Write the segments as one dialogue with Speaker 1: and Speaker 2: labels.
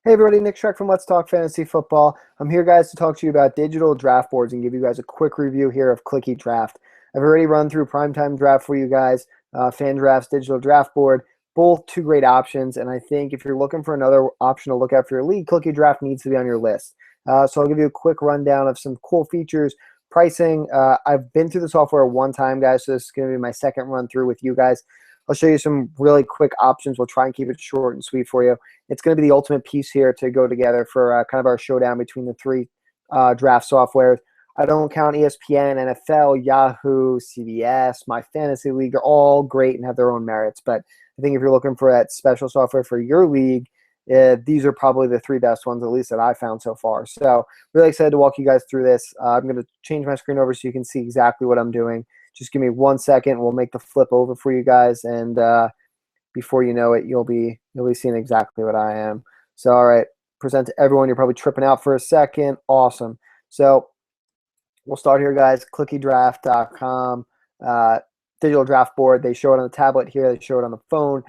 Speaker 1: Hey everybody, Nick Schreck from Let's Talk Fantasy Football. I'm here, guys, to talk to you about digital draft boards and give you guys a quick review here of Clicky Draft. I've already run through Primetime Draft for you guys, Fan Drafts, Digital Draft Board, both two great options. And I think if you're looking for another option to look at for your league, Clicky Draft needs to be on your list. So I'll give you a quick rundown of some cool features, pricing. I've been through the software one time, guys, so this is going to be my second run through with you guys. I'll show you some really quick options. We'll try and keep it short and sweet for you. It's going to be the ultimate piece here to go together for kind of our showdown between the three draft softwares. I don't count ESPN, NFL, Yahoo, CBS, My Fantasy League. They're all great and have their own merits. But I think if you're looking for that special software for your league, these are probably the three best ones, at least that I found so far. So really excited to walk you guys through this. I'm going to change my screen over so you can see exactly what I'm doing. Just give me 1 second. We'll make the flip over for you guys, and before you know it, you'll be seeing exactly what I am. So, all right, present to everyone. You're probably tripping out for a second. Awesome. So we'll start here, guys. ClickyDraft.com, digital draft board. They show it on the tablet here. They show it on the phone.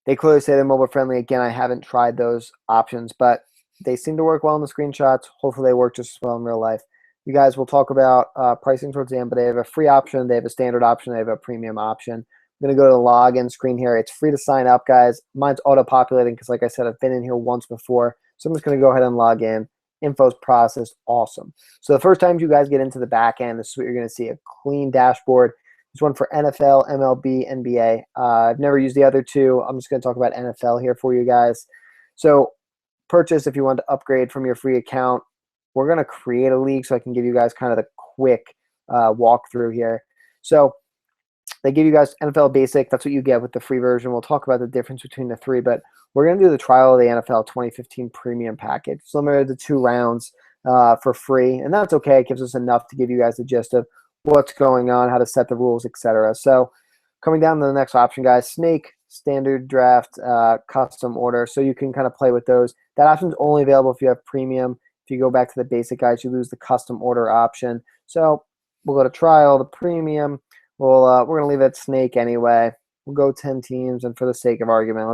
Speaker 1: They clearly say they're mobile friendly. Again, I haven't tried those options, but they seem to work well in the screenshots. Hopefully, they work just as well in real life. You guys will talk about pricing towards the end, but they have a free option, they have a standard option, they have a premium option. I'm going to go to the login screen here. It's free to sign up, guys. Mine's auto-populating because, like I said, I've been in here once before. So I'm just going to go ahead and log in. Info's processed. Awesome. So the first time you guys get into the back end, this is what you're going to see, a clean dashboard. There's one for NFL, MLB, NBA. I've never used the other two. I'm just going to talk about NFL here for you guys. So purchase if you want to upgrade from your free account. We're going to create a league so I can give you guys kind of the quick walkthrough here. So they give you guys NFL Basic. That's what you get with the free version. We'll talk about the difference between the three, but we're going to do the trial of the NFL 2015 Premium Package. It's limited to 2 rounds for free, and that's okay. It gives us enough to give you guys the gist of what's going on, how to set the rules, etc. So coming down to the next option, guys, Snake, Standard Draft, Custom Order. So you can kind of play with those. That option is only available if you have Premium. If you go back to the basic, guys, you lose the custom order option. So we'll go to trial, the premium. We're going to leave it snake anyway. We'll go 10 teams, and for the sake of argument,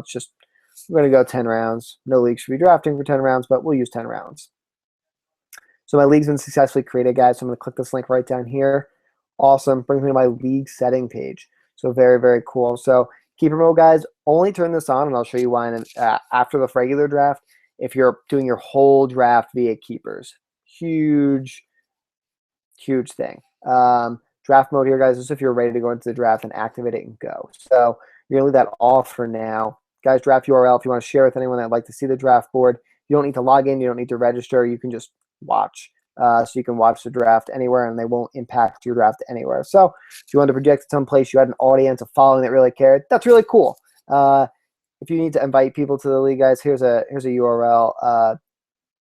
Speaker 1: we're going to go 10 rounds. No league should be drafting for 10 rounds, but we'll use 10 rounds. So my league's been successfully created, guys. So I'm going to click this link right down here. Awesome. Brings me to my league setting page. So very, very cool. So keeper mode, guys, only turn this on, and I'll show you why after the regular draft. If you're doing your whole draft via keepers, huge thing. Draft mode here, guys, is if you're ready to go into the draft and activate it and go. So you're going to leave that off for now. Guys, draft URL, if you want to share with anyone that'd like to see the draft board, you don't need to log in. You don't need to register. You can just watch. So you can watch the draft anywhere, and they won't impact your draft anywhere. So if you want to project it someplace, you had an audience of following that really cared, that's really cool. If you need to invite people to the league, guys, here's a URL.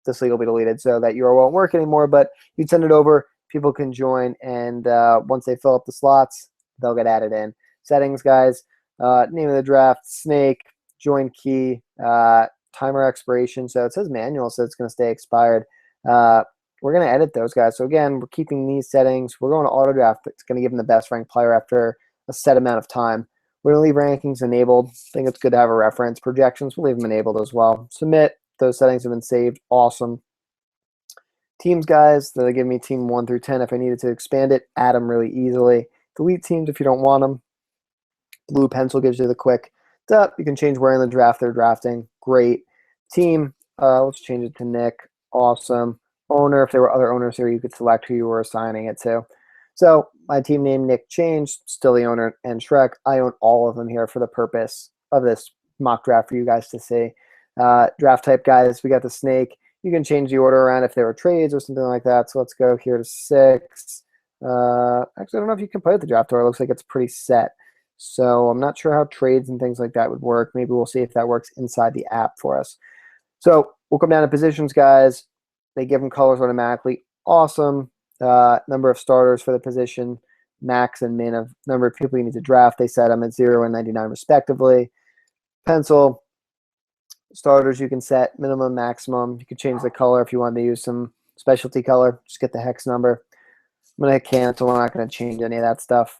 Speaker 1: This league will be deleted, so that URL won't work anymore, but you'd send it over. People can join, and once they fill up the slots, they'll get added in. Settings, guys, name of the draft, Snake, join key, timer expiration. So it says manual, so it's going to stay expired. We're going to edit those, guys. So again, we're keeping these settings. We're going to auto draft. It's going to give them the best ranked player after a set amount of time. We're going to leave rankings enabled. I think it's good to have a reference. Projections, we'll leave them enabled as well. Submit. Those settings have been saved. Awesome. Teams, guys, they give me team 1 through 10. If I needed to expand it, add them really easily. Delete teams if you don't want them. Blue pencil gives you the quick. You can change where in the draft they're drafting. Great. Team, let's change it to Nick. Awesome. Owner, if there were other owners here, you could select who you were assigning it to. So my team name, Nick, changed, still the owner, and Shrek. I own all of them here for the purpose of this mock draft for you guys to see. Draft type, guys, we got the snake. You can change the order around if there were trades or something like that. So let's go here to 6. Actually, I don't know if you can play with the draft order. It looks like it's pretty set. So I'm not sure how trades and things like that would work. Maybe we'll see if that works inside the app for us. So we'll come down to positions, guys. They give them colors automatically. Awesome. Number of starters for the position, max and min of number of people you need to draft. They set them at 0 and 99 respectively. Pencil, starters you can set minimum, maximum. You can change the color if you want to use some specialty color. Just get the hex number. I'm going to hit cancel. We're not going to change any of that stuff.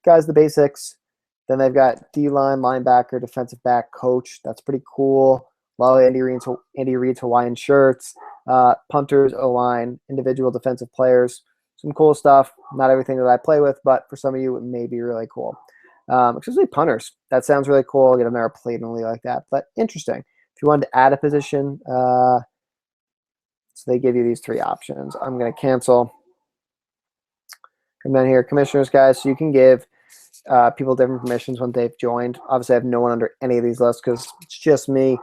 Speaker 1: Guys, the basics. Then they've got D-line, linebacker, defensive back, coach. That's pretty cool. Love Andy Reid's Hawaiian shirts, punters, O-line, individual defensive players. Some cool stuff. Not everything that I play with, but for some of you, it may be really cool. Especially punters. That sounds really cool. I've never played in a league like that, but interesting. If you wanted to add a position, so they give you these 3 options. I'm going to cancel. Come down here, commissioners, guys, so you can give people different permissions when they've joined. Obviously, I have no one under any of these lists because it's just me.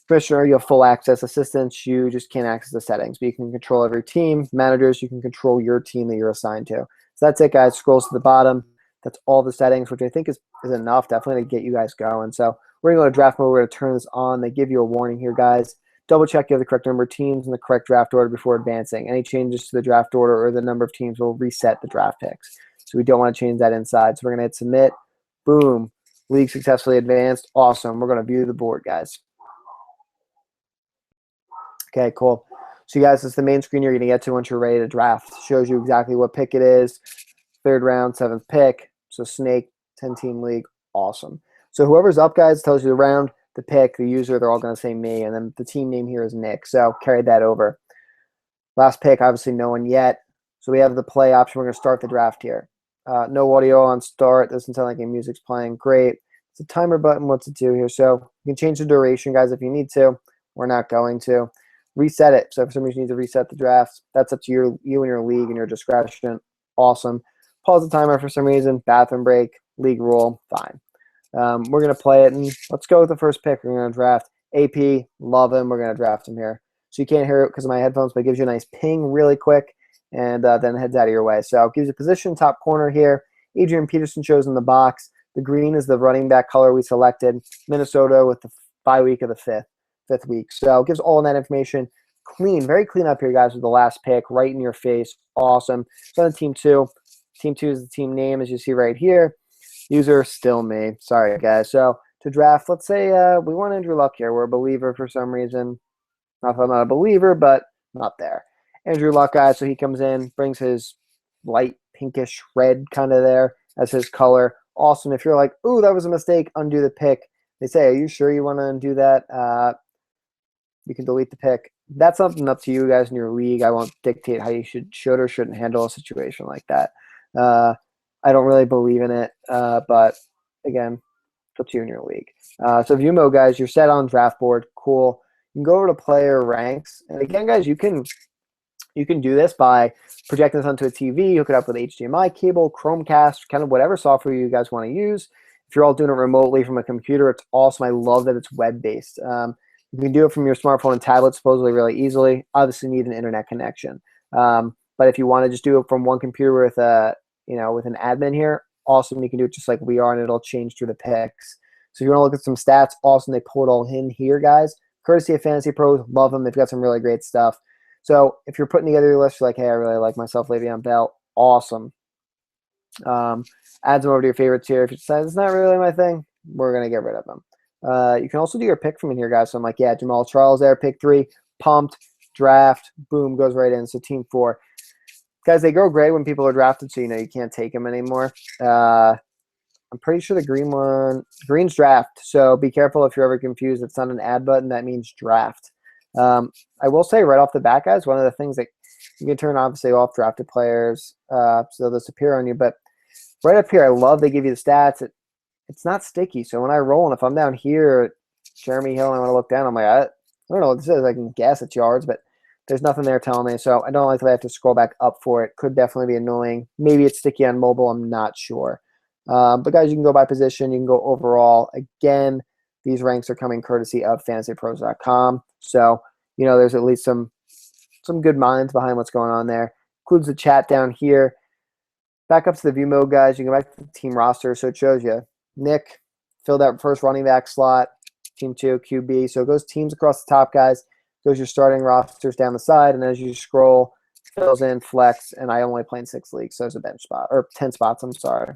Speaker 1: Commissioner, you have full access. Assistants, you just can't access the settings, but you can control every team. Managers, you can control your team that you're assigned to. So that's it, guys. Scrolls to the bottom. That's all the settings, which I think is enough, definitely, to get you guys going. So we're going to go to draft mode. We're going to turn this on. They give you a warning here, guys. Double check you have the correct number of teams and the correct draft order before advancing. Any changes to the draft order or the number of teams will reset the draft picks. So we don't want to change that inside. So we're going to hit submit. Boom. League successfully advanced. Awesome. We're going to view the board, guys. Okay, cool. So you guys, this is the main screen you're going to get to once you're ready to draft. It shows you exactly what pick it is. 3rd round, 7th pick. So snake, 10-team league. Awesome. So whoever's up, guys, tells you the round, the pick, the user, they're all going to say me. And then the team name here is Nick. So carry that over. Last pick, obviously no one yet. So we have the play option. We're going to start the draft here. No audio on start. Doesn't sound like any music's playing. Great. It's a timer button. What's it do here? So you can change the duration, guys, if you need to. We're not going to. Reset it. So if for some reason you need to reset the draft, that's up to you and your league and your discretion. Awesome. Pause the timer for some reason. Bathroom break. League rule. Fine. We're going to play it, and let's go with the first pick. We're going to draft AP. Love him. We're going to draft him here. So you can't hear it because of my headphones, but it gives you a nice ping really quick, and then heads out of your way. So it gives you a position, top corner here. Adrian Peterson shows in the box. The green is the running back color we selected. Minnesota with the bye week of the fifth week. So it gives all that information. Clean, very clean up here, guys, with the last pick right in your face. Awesome. So on team 2. Team 2 is the team name, as you see right here. User, still me. Sorry, guys. So to draft, let's say we want Andrew Luck here. We're a believer for some reason. Not that I'm not a believer, but not there. Andrew Luck, guys, so he comes in, brings his light pinkish red kind of there as his color. Awesome. If you're like, ooh, that was a mistake, undo the pick. They say, are you sure you want to undo that? You can delete the pick. That's something up to you guys in your league. I won't dictate how you should or shouldn't handle a situation like that. I don't really believe in it, but again, it's up to you in your league. So view mode, guys, you're set on draft board. Cool. You can go over to player ranks, and again, guys, you can do this by projecting this onto a TV, hook it up with HDMI cable, Chromecast, kind of whatever software you guys want to use. If you're all doing it remotely from a computer, it's awesome. I love that it's web-based. You can do it from your smartphone and tablet supposedly really easily. Obviously, need an internet connection. But if you want to just do it from one computer with with an admin here, awesome. You can do it just like we are, and it'll change through the picks. So if you want to look at some stats, awesome. They pull it all in here, guys. Courtesy of Fantasy Pros, love them. They've got some really great stuff. So if you're putting together your list, you're like, hey, I really like myself Le'Veon Bell, awesome. Add them over to your favorites here. If you decide it's not really my thing, we're going to get rid of them. You can also do your pick from in here, guys. So I'm like, yeah, Jamal Charles there, pick 3, pumped, draft, boom, goes right in. So team 4. Guys, they grow gray when people are drafted, so you can't take them anymore. I'm pretty sure the green's draft. So be careful if you're ever confused. It's not an add button. That means draft. I will say right off the bat, guys, one of the things that you can turn obviously off drafted players, so they'll disappear on you. But right up here, I love they give you the stats. It's not sticky. So when I roll, and if I'm down here, Jeremy Hill, and I want to look down, I'm like, I don't know what this is. I can guess it's yards, but there's nothing there telling me. So I don't like that I have to scroll back up for it. Could definitely be annoying. Maybe it's sticky on mobile. I'm not sure. But guys, you can go by position. You can go overall. Again, these ranks are coming courtesy of fantasypros.com. So, there's at least some good minds behind what's going on there. Includes the chat down here. Back up to the view mode, guys. You can go back to the team roster. So it shows you Nick filled out first running back slot, team 2, QB. So it goes teams across the top, guys. Goes your starting rosters down the side. And as you scroll, fills in flex. And I only play in 6 leagues. So there's a bench spot, or 10 spots. I'm sorry.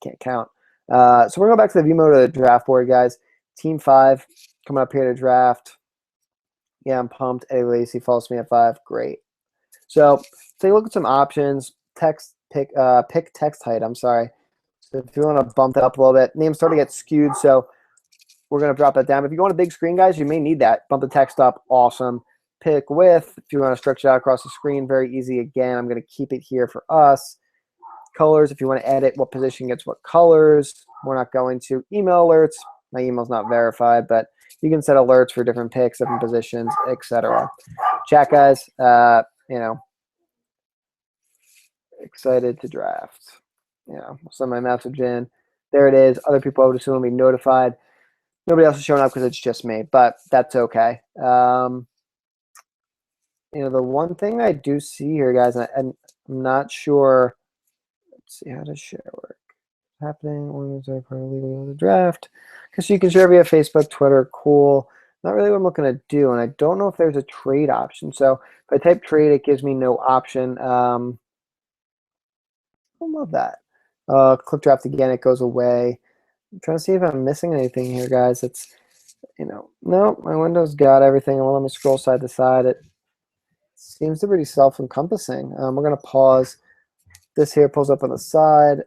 Speaker 1: Can't count. So we're going to go back to the view mode of the draft board, guys. Team 5 coming up here to draft. Yeah, I'm pumped. Eddie Lacy follows me at 5. Great. So take a look at some options. Pick text height. I'm sorry. So if you want to bump that up a little bit, names start to get skewed. So we're going to drop that down. If you go on a big screen, guys, you may need that. Bump the text up. Awesome. Pick width. If you want to stretch it out across the screen, very easy. Again, I'm going to keep it here for us. Colors, if you want to edit what position gets what colors. We're not going to. Email alerts. My email's not verified, but you can set alerts for different picks, different positions, etc. Chat, guys. Excited to draft. I'll send my message in. There it is. Other people, I would assume, will be notified. Nobody else is showing up because it's just me, but that's okay. The one thing I do see here, guys, and I'm not sure. Let's see, how does share work? Happening when there's a draft. Because you can share via Facebook, Twitter, cool. Not really what I'm looking to do, and I don't know if there's a trade option. So if I type trade, it gives me no option. I love that. Click draft again, it goes away. I'm trying to see if I'm missing anything here, guys. It's, no, my window's got everything. Well, let me scroll side to side. It seems to be pretty self-encompassing. We're going to pause. This here pulls up on the side.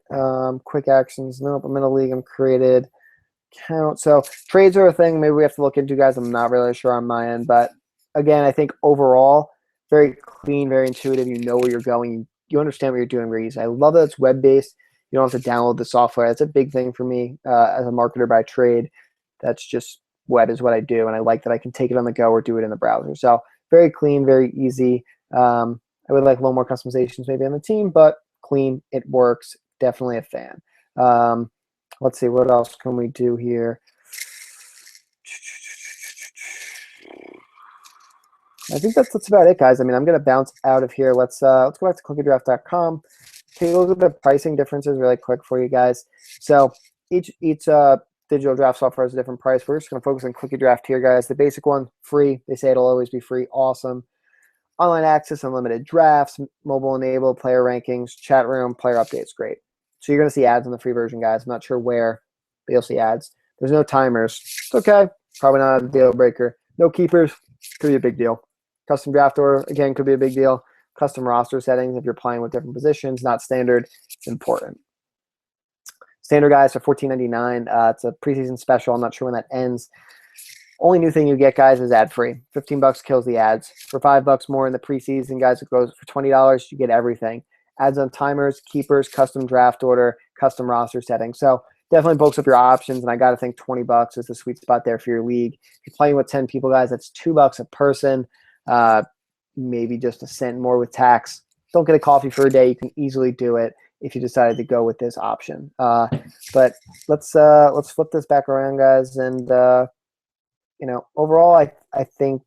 Speaker 1: Quick actions. Nope, I'm in a league. I'm created. Count. So trades are a thing maybe we have to look into, guys. I'm not really sure on my end. But, again, I think overall, very clean, very intuitive. You know where you're going. You understand what you're doing very easily. I love that it's web-based. You don't have to download the software. That's a big thing for me as a marketer by trade. That's just web is what I do, and I like that I can take it on the go or do it in the browser. So very clean, very easy. I would like a little more customizations maybe on the team, but clean. It works. Definitely a fan. Let's see, what else can we do here? I think that's about it, guys. I mean, I'm going to bounce out of here. Let's go back to clickydraft.com. Take a look at the pricing differences really quick for you guys. So each digital draft software has a different price. We're just going to focus on Clicky Draft here, guys. The basic one, free. They say it'll always be free. Awesome. Online access, unlimited drafts, mobile enabled, player rankings, chat room, player updates. Great. So you're going to see ads on the free version, guys. I'm not sure where, but you'll see ads. There's no timers. It's okay. Probably not a deal breaker. No keepers. Could be a big deal. Custom draft order, again, could be a big deal. Custom roster settings, if you're playing with different positions, not standard, it's important. Standard, guys, for $14.99. It's a preseason special. I'm not sure when that ends. Only new thing you get, guys, is ad-free. $15 kills the ads. For $5 more in the preseason, guys, it goes for $20. You get everything. Ads on timers, keepers, custom draft order, custom roster settings. So definitely bulks up your options, and I got to think $20 is the sweet spot there for your league. If you're playing with 10 people, guys, that's $2 a person. Maybe just a cent more with tax. Don't get a coffee for a day. You can easily do it if you decided to go with this option. But let's flip this back around, guys. And overall, I think